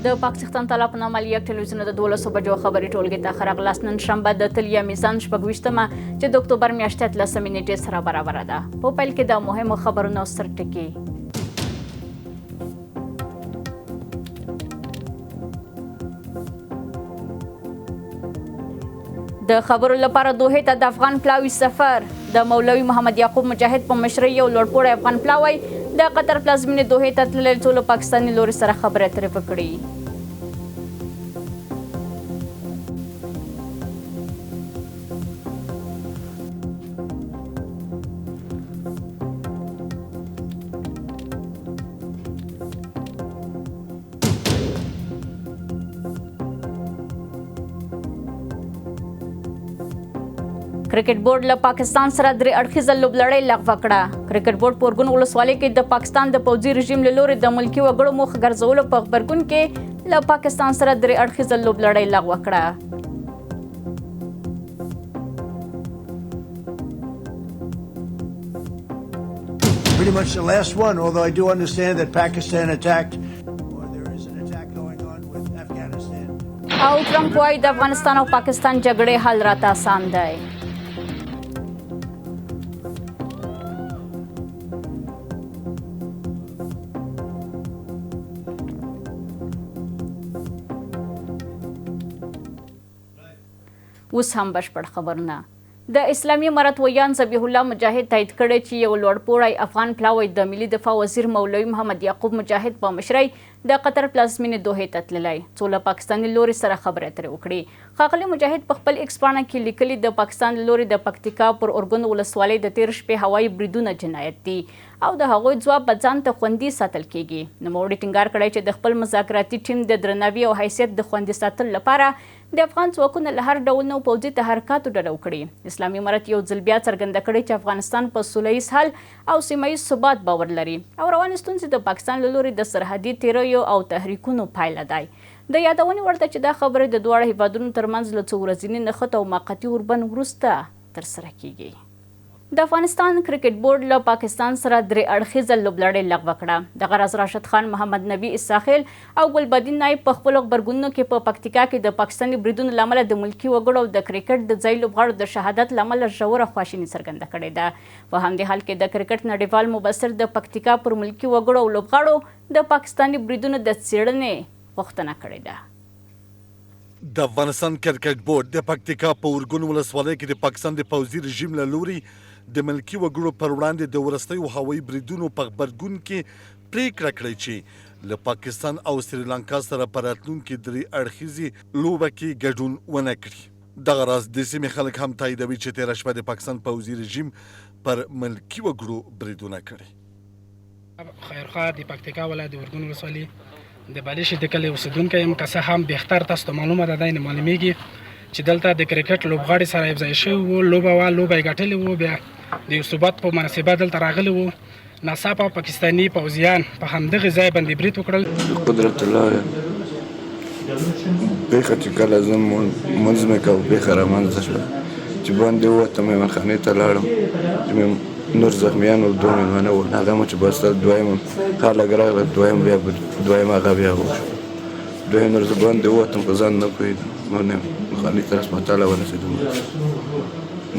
د پاکستان طلا په نامه یک تلویزیون د 12 بجو خبري ټولګه ته خراغلاس نن شنبه د تلیا میزان شپږویشتمه چې د اکتوبر میاشتې 13 نیټې سره برابر ده. په پیل کې د مهمو خبرونو سرټکی. د خبرو لپاره دوحې ته د افغان پلاوي سفر. د مولوي محمد یعقوب مجاهد په مشرۍ یو لوړپوړی افغان پلاوی د قطر پلازمینې دوحې ته تللی څو له پاکستاني لوري سره خبرې اترې وکړي. کرکټ بورډ له پاکستان سره درې اړخیزه لوبلړۍ لغوه کړه. کرکټ بورډ په ارګون ولسوالۍ کې د پاکستان د پوځي رژیم له لوري د ملکي وګړو موخه ګرځولو په غبرګون کې له پاکستان سره درې اړخیزه لوبلړۍ لغوه کړه. Pretty much the last one, although I do understand that Pakistan attacked or there is an attack going on with Afghanistan. او ټرمپ وايي د افغانستان او پاکستان جګړې حل راته آسان دی. اوس هم بشپړ خبرونه. د اسلامي امارت ویان ذبیح الله مجاهد تایید کړی چې یو لوړپوړی افغان پلاوی د ملي دفاع وزیر مولوي محمد یعقوب مجاهد په مشرۍ د قطر پلازمینې دوحې ته تللی څو له پاکستاني لوري سره خبرې اترې وکړي. ښاغلي مجاهد په خپل ایکس پاڼه کې لیکلي د پاکستان له لوري د پکتیکا پر ارګون ولسوالۍ د تېر شپې هوایي بریدونه جنایت دي او د هغوی ځواب به ځان ته خوندي ساتل کیږي. نوموړي ټینګار کړی چې د خپل مذاکراتي ټیم د درناوي او حیثیت د خوندي ساتلو لپاره د افغان ځواکونو له هر ډول نو پوځي تحرکاتو ډډه وکړي. اسلامي امارت یو ځل بیا څرګنده کړې چې افغانستان په سوله ییز حل او سیمه ییز ثبات باور لري او روانې ستونزې د پاکستان له لوري د سرحدي تیریو او تحریکونو پایله دی. د یادونې ورته چې دا خبرې د دواړو هیوادونو ترمنځ له څو ورځني نښت او موقتي اوربند وروسته ترسره کیږي. د افغانستان کرکټ بورډ له پاکستان سره درې اړخیزه لوبلړۍ لغوه کړه. دغه راز راشد خان، محمد نبي اساخیل او ګلبدین نایب په خپلو غبرګونونو کې په پکتیکا کې د پاکستاني بریدونو له امله د ملکي وګړو او د کرکټ د ځایي لوبغاړو د شهادت له امله ژوره خواشیني څرګنده کړې ده. په همدې حال کې د کرکټ نړیوال مبصر د پکتیکا پر ملکي وګړو او لوبغاړو د پاکستاني بریدونو د څېړنې غوښتنه کړې ده. د افغانستان کرکټ بورډ د پکتیکا په ارګون ولسوالۍ کې د پاکستان د پوځي رژیم له لوري د ملکي وګړو پر وړاندې د وروستیو هوایي بریدونو په غبرګون کې پریکړه کړې چې له پاکستان او سریلانکا سره په راتلونکي درې اړخیزې لوبه کې ګډون ونه کړي. دغه راز د سیمې خلک هم تاییدوي چې تېره شپه د پاکستان پوځي رژیم پر ملکي وګړو بریدونه کړي. خیرخواه د پکتیکا ولایت د ارګون ولسوالۍ د بالیشې د کلي اوسېدونکی یم. که څه هم بهتر تاسو ته معلومه ده دی نه معلومیږي چې دلته د کرکټ لوبغاړي سره یو ځای شوي وو، لوبه یې ګټلې وو، بیا د یو ثبات په مناسبه دلته راغلي وو. ناڅاپه پاکستاني پوځیان په همدغه ځای باندې برید وکړل. قدرت الله پېښه چې کله زه مونځ مې کوه پېښه رامنځته شوه چې باندې ووتم مېلمانخانې ته لاړم چې نور زخمیان ول دوه مېلمانه ول هغه مو چې بسته دویم خلک راغله دویم هغه بیا وشو دویم نور زه باندې ووتم په ځان نه پوهېدم نور نه خانې ته هسپتاله ورسېدم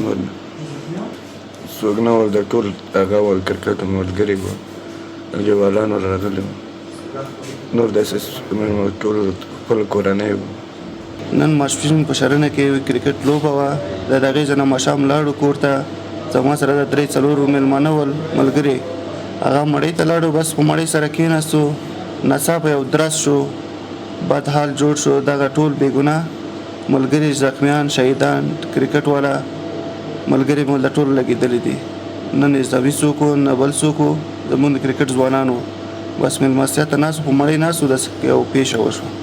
نور نه څوک نه ول د ټول هغه ول کرکټ ملګري وو جوالان راغلي وو نور داسې ټول خپل کورنۍ وو. نن ماسپښین په شرنه کې کرکټ لوبه وه د هغې ځای نه ماښام لاړو کور ته زما سره د 3-4 مېلمانه ول ملګري هغه مړۍ ته لاړو بس په مړۍ سره کېناستو ناڅاپه یو درز شو بد حال جوړ شو دغه ټول بېګناه ملګري زخمیان شهیدان کرکټ والا ملګري مو د ټولو لګېدلي دي نه نظامي څوک و نه بل څوک و زموږ د کرکټ ځوانان وو بس مېلمستیا ته ناست په مړۍ ناست و داسې یو پیښه وشوه.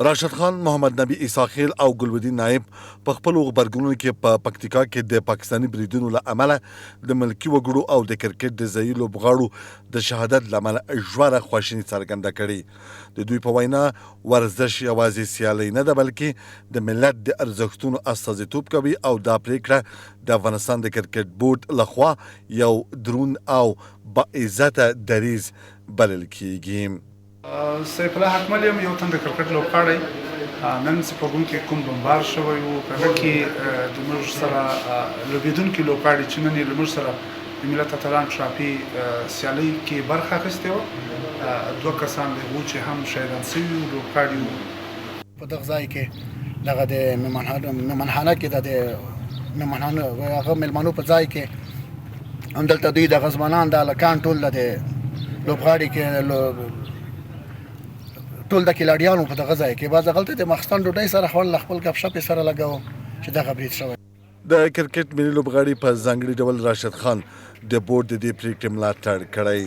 راشد خان، محمد نبي اساخیل او ګلبدین نایب په خپلو غبرګونونو کې په پکتیکا کې د پاکستاني بریدونو له امله د ملکي وګړو او د کرکټ د ځایي لوبغاړو د شهادت له امله ژوره خواشیني څرګنده کړې. د دوی په وینا ورزش یوازې سیالۍ نه ده بلکې د ملت د ارزښتونو استازیتوب کوي او دا پریکړه د افغانستان د کرکټ بورډ لخوا یو دروند او با عزته دریځ بلل کیږي. سیف الله حکمل یم یو تن د کرکټ لوبغاړی نن سپوږم کې کوم بمبار شوی وو په هغه کې د موږ سره لوبېدونکي لوبغاړي چې نن یې له موږ سره د ملت اتلان ټرافي سیالۍ کې برخه اخیستې وه دوه کسان د هغو چې هم شهیدان سوي وو لوبغاړي وو په دغه ځای کې دغه د مهاله کې د هغه میلمنو په ځای کې همدلته دوی د غزمنان د هلکان ټول د لوبغاړي کې ټول د کلاډیانو په دغه ځای کې بعض غلطه د ماخستان ډوډۍ سره خوړل خپل گپ شپ سره لګاو چې دغه برید شوی د کرکټ ملي لوبغاړي په ځانګړي ډول راشد خان د بورډ د دې پریکړې ملاتړ کړی.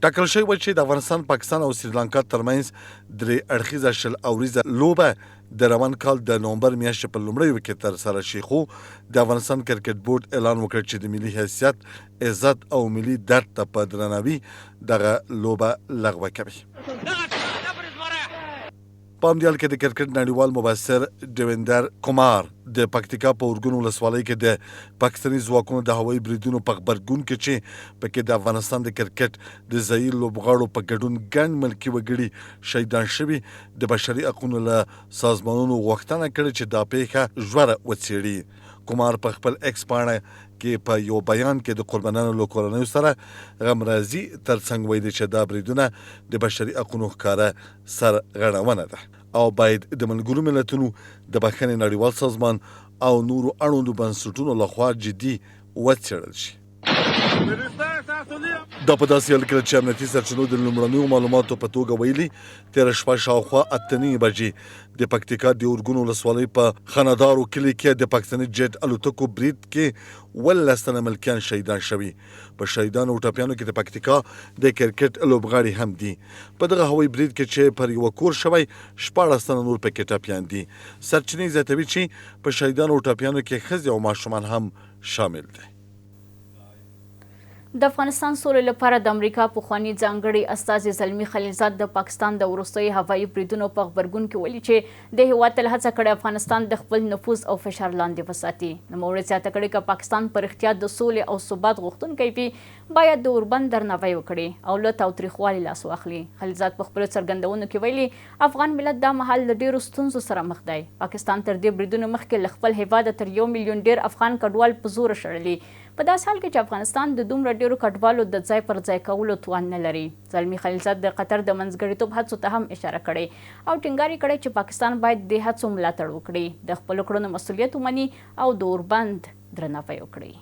ټاکل شوی و چې د افغانستان پاکستان او سریلانکا ترمنځ درې اړخیزه شل اوریزه لوبه د روان کال د نومبر میاشتې په لومړیو کې ترسره شي خو د افغانستان کرکټ بورډ اعلان وکړ چې د ملي حیثیت عزت او ملي درد ته په درناوي دغه لوبه لغوه کوي. په همدې حال کې د کرکټ نړیوال مبصر دیویندر کومار د پکتیکا په اورګون ولسوالۍ کې د پاکستاني ځواکونو د هوایي بریدونو په غبرګون کې چې پکې د افغانستان د کرکټ د ځایي لوبغاړو په ګډون ګڼ ملکي وګړي شهیدان شوي د بشري حقونو له سازمانونو غوښتنه کړې چې دا پیښه ژوره وڅېړي. کومار په خپل ایکس پاڼه کې په یو بیان کې د قربانانو له کورنیو سره غمرازي ترڅنګ ویلي چې دا بریدونه د بشري حقونو ښکاره سرغړونه ده او باید د ملګرو ملتونو د بخښنې نړیوال سازمان او نورو اړوندو بنسټونو لخوا جدي وڅېړل شي. دا په داسې حال کې چې امنیتي سرچینو د لومړنیو معلوماتو په توګه ویلي تېره شپه شاوخوا 8:30 بجې د پکتیکا د اورګون ولسوالۍ په خانهدارو کلي کې د پاکستاني جیټ الوتکو برید کې 18 تنه ملکیان شهیدان شوي. په شهیدانو او ټپیانو کې د پکتیکا د کرکټ لوبغاړي هم دي. په دغه هوایي برید کې چې پر یوه کور شوی 14 تنه نور پکې ټپیان دي. سرچینې زیاتوي چې په شهیدانو او ټپیانو کې ښځې او ماشومان هم شامل دي. د افغانستان سولې لپاره د امریکا پخواني ځانګړي استازي زلمي خلیلزاد د پاکستان د وروستیو هوایي بریدونو په غبرګون کې ویلي چې د هېواد تل هڅه کړې افغانستان د خپل نفوذ او فشار لاندې وساتي. نوموړي زیاته کړې که پاکستان په رښتیا د سولې او ثبات غوښتونکی وي باید د اوربند درناوی وکړي او له تاوتریخوالي لاس واخلي. خلیلزاد په خپلو څرګندونو کې ویلي افغان ملت دا مهال له ډېرو ستونزو سره مخ دی. پاکستان تر دې بریدونو مخکې له خپل هېواده تر 1 میلیون ډېر افغان کډوال په زوره شړلي په داسې حال کې چې افغانستان د دومره ډېرو کډوالو د ځای پر ځای کولو توان نه لري. زلمي خلیلزاد د قطر د منځګړیتوب هڅو ته هم اشاره کړې او ټینګار یې کړی چې پاکستان باید د هڅو ملاتړ وکړي، د خپلو کړنو مسؤلیت ومني او د اوربند درناوی وکړي.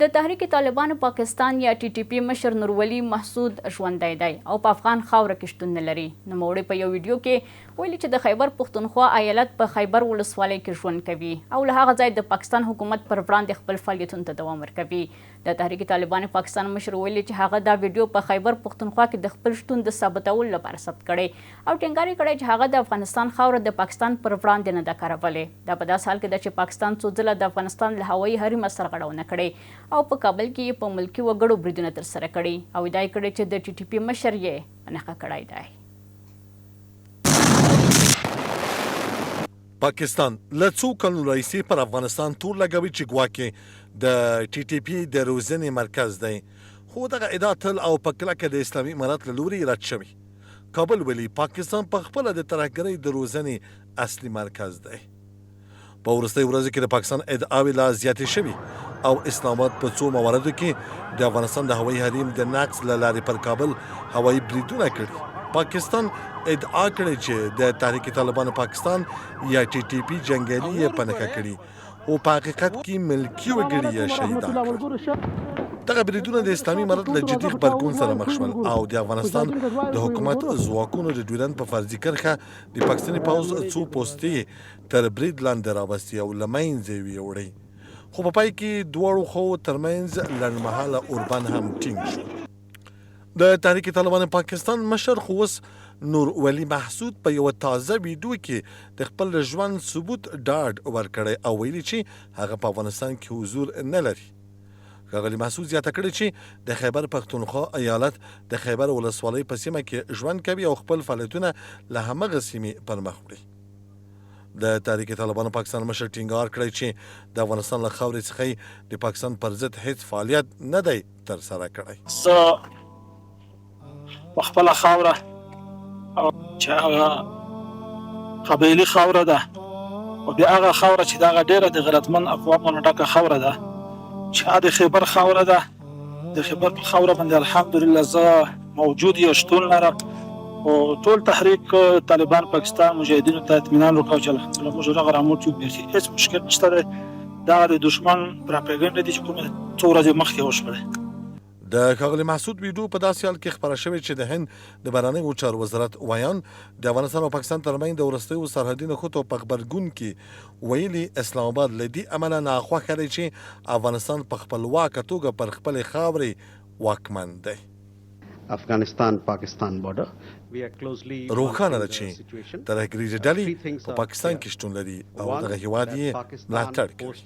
د تحریک طالبانو پاکستان یا ټي ټي پي مشر نورولي محسود ژوندی دی او په افغان خاوره کې شتون نه لري. نوموړي په یو ویډیو کې ویلي چې د خیبر پښتونخوا ایالت په خیبر ولسوالۍ کې ژوند کوي او له هغه ځای د پاکستان حکومت پر وړاندې خپل فعالیتونو ته دوام ورکوي. د تحریک طالبانو پاکستان مشر ویلي چې هغه دا ویډیو په خیبر پښتونخوا کې د خپل شتون د ثابتولو لپاره ثبت کړی او ټینګار یې کړی چې هغه د افغانستان خاوره د پاکستان پر وړاندې نه ده کارولې. دا په داسې حال کې ده چې پاکستان څو ځله د افغانستان له هوایي حریم سرغړونه کړې او په کابل کې په ملکي وګړو بریدونه ترسره کړي او ادعا یې کړې چې د ټي ټي پي مشر یې په نښه کړی دی. پاکستان له څو کلونو راهیسې پر افغانستان تور لګوي چې ګواکې د ټي ټي پي د روزنې مرکز دی خو دغه ادعا تل او په کلکه د اسلامي امارت له لوري رد شوي. کابل ویلي پاکستان په خپله د ترهګرۍ د روزنې اصلي مرکز دی. په وروستیو ورځو کې د پاکستان ادعاوې لا زیاتې شوي او اسلام آباد په څو مواردو کې د افغانستان د هوایي حریم د نقض له لارې پر کابل هوایي بریدونه کړي. پاکستان ادعا کړې چې د تحریک طالبانو پاکستان یا ټي ټي پي جنګیالي یې په نښه کړي او په حقیقت کې ملکي وګړي یې شهیدان کړل. دغه بریدونه د اسلامي امارت له جدي غبرګون سره مخ شول او د افغانستان د حکومت ځواکونو د ډیورند په فرضي کرښه د پاکستاني پوځ څو پوستې تر برید لاندې راوستې او له منځه یې وړې خو په پای کې دواړو خو ترمنځ لنډمهاله اوربند هم ټینګ شو. د تحریک طالبانو پاکستان مشر خو اوس نورولي محسود په یوه تازه ویډیو کې د خپل ژوند ثبوت ډاډ ورکړی او ویلي چې هغه په افغانستان کې حضور نه لري. ښاغلي محسود زیاته کړې چې د خیبر پښتونخوا ایالت د خیبر ولسوالۍ په سیمه کې ژوند کوي او خپل فعالیتونه له همغه سیمې پر مخ وړي. د تحریک طالبانو پاکستان مشر ټینګار کړی چې د افغانستان له خاورې څخه د پاکستان پر ضد هیڅ فعالیت نه دی ترسره کړی. په خپله خاوره او چې هغه قبایلي خاوره ده او بیا هغه خاوره چې دغه ډېره د غیرتمند اقوامو ډکه خاوره ده چې هغه د خیبر خاوره ده. د خیبر په خاوره باندې الحمدلله زه موجود یا شتون لرم او ټول تحریک طالبان پاکستان مجاهدینو ته اطمینان ورکوي چې الحمدلله موږ دغه راموټ یو هیڅ مشکل نشته دی. دغه د دشمن پراپاګنډه دي چې کومه څو ورځې مخکې وشوله. د ښاغلي محسود ویډیو په داسې حال کې خپره شوې چې د هند د بهرنیو چارو وزارت ویان د افغانستان او پاکستان ترمنځ د وروستیو سرحدي نښتو په غبرګون کې ویلي اسلام آباد له دې امله ناخوښه دی چې افغانستان په خپلواکه توګه پر خپلې خاورې واکمن دی. افغانستان پاکستان بارډر روښانه ده چې ترهګریزې ډلې په پاکستان کې شتون لري او دغه هیواد یې ملاتړ کوي.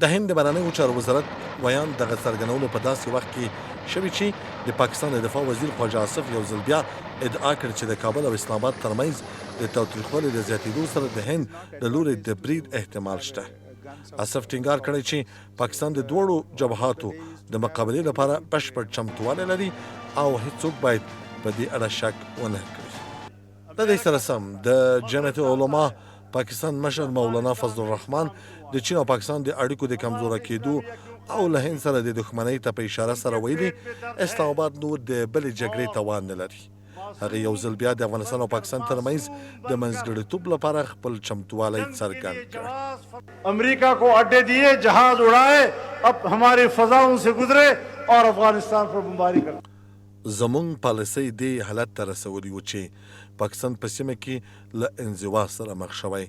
د هند د بهرنیو چارو وزارت ویان دغه څرګندولو په داسې وخت کې شوي چې د پاکستان د دفاع وزیر خواجه آصف یو ځل بیا ادعا کړې چې د کابل او اسلام آباد ترمنځ د تاوتریخوالي د زیاتېدو سره د هند له لوري د برید احتمال شته. آصف ټینګار کړی چې پاکستان د دواړو جبهاتو د مقابلې لپاره بشپړ چمتووالی لري او هیڅوک باید په دې اړه شک ونه کړي. د دې سره سم د جمعیت علما پاکستان مشر مولانا فضل الرحمن د چین او پاکستان د اړیکو د کمزوره کېدو او له هند سره د دښمنۍ ته په اشاره سره ویلي اسلام آباد نور د بلې جګړې توان نه لري. هغه یو ځل بیا د افغانستان او پاکستان ترمنځ د منځګړیتوب لپاره خپل چمتووالی څرګند کړ. امریکا کو اڈے دیے جہاز اڑائے اب ہماری فضاؤں سے گزرے اور افغانستان پر بمباری کر. زمونږ پالیسۍ دې حالت ته رسولي و چې پاکستان په سیمه کې له انزوا سره مخ شوی،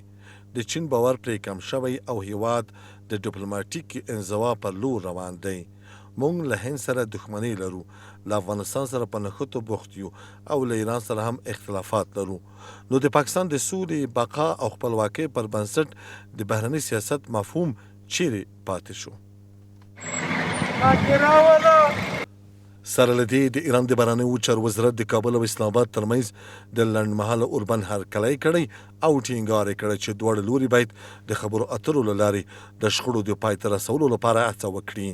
د چین باور پرې کم شوی او هیواد د ډیپلوماټیک انزوا پر لور روان دی. مونږ له هند سره دښمنۍ لرو، له افغانستان سره په نښتو بوخت یو او له ایران سره هم اختلافات لرو. نو د پاکستان د سولې، بقا او خپلواکۍ پر بنسټ د بهرني سیاست مفهوم چیرې پاتې شو؟ سره له دې د ایران د بهرنیو چارو وزارت د کابل او اسلام آباد ترمنځ د لنډمهاله اوربند هرکلی کړی او ټینګار یې کړی چې دواړه لوري باید د خبرو اترو له لارې د شخړو د پای ته رسولو لپاره هڅه وکړي.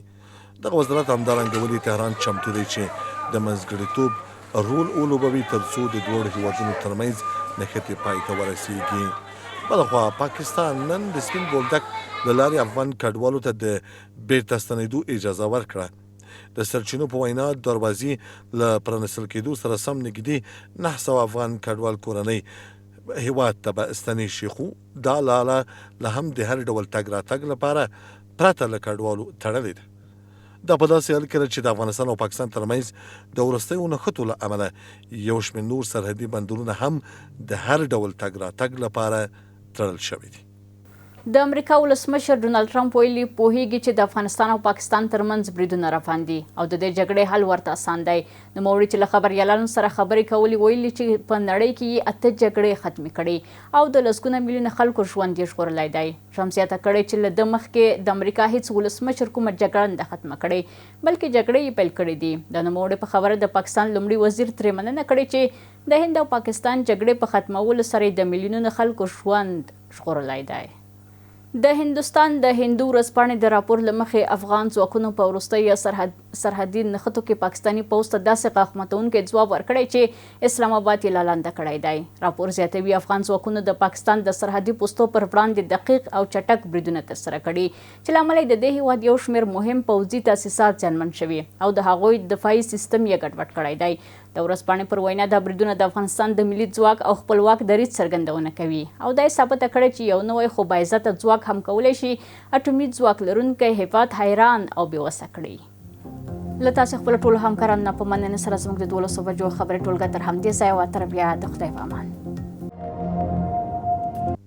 دغه وزارت همدارنګه ولې تهران چمتو دی چې د منځګړیتوب رول ولوبوي تر څو د دواړو هیوادونو ترمنځ نښتې پای ته ورسیږي. بلخوا پاکستان نن د سپین بولدک له لارې افغان کډوالو ته د بیرته ستنېدو اجازه ورکړه. د سرچینو په وینا دروازې له پرانیستل کېدو سره سم نږدې 900 افغان کډوال کورنۍ هیواد ته به ستنې شي، خو دا لاله له هم د هر ډول تګ راتګ لپاره پرته له کډوالو تړلې ده. دا په داسې حال کې چې د افغانستان او پاکستان ترمنځ د وروستیو نښتو له امله یو شمېر نور سرحدي بندرونه هم د هر ډول تګ راتګ لپاره تړل شوي دي. د امریکا ولسمشر ډونالډ ټرمپ ویلي پوهیږي چې د افغانستان او پاکستان ترمنځ بریدونه روان دي او د دې جګړې حل ورته اسان دی. نوموړي چې له خبریالانو سره خبرې کولې ویلي چې په نړۍ کې یې 8 جګړې ختمې کړې او د لسګونه میلیونه خلکو ژوند یې ژغورلی دی. ټرمپ زیاته کړې چې له ده مخکې د امریکا هیڅ ولسمشر کومه جګړه نه ختمه کړې بلکې جګړې یې پیل کړې دي. د نوموړي په خبره د پاکستان لومړي وزیر ترې مننه کړې چې د هند او پاکستان جګړې په ختمولو سره د میلیونونو خلکو ژوند ژغورلی دی. د هندوستان د هندو ورځپاڼې د راپور له مخې افغان ځواکونو په وروستیو سرحدي نښتو کې پاکستاني پوځ ته داسې غاښ ماتونکی ځواب ورکړی چې اسلام آباد یې لالنده کړی دی. راپور زیاتوي افغان ځواکونو د پاکستان د سرحدي پوستو پر وړاندې دقیق او چټک بریدونه ترسره کړي چې له امله د دې هیواد یو شمېر مهم پوځي تاسیسات زیانمن شوي او د هغوی دفاعي سیستم یې ګډوډ کړی دی. د ورځپاڼې پر وینا دا بریدونه د افغانستان د ملي ځواک او خپلواک دریځ څرګندونه کوي او دا یې ثابته کړې چې یو نوی خو باعزته ځواک هم کولی شي اټومي ځواک لرونکی هیواد حیران او بېوسه کړي. له تاسې خپلو ټولو همکارانو نه په مننې سره زموږ د 12 بجو خبرې ټولګه تر همدې ځایه وه. تر بیا د خدای په امان.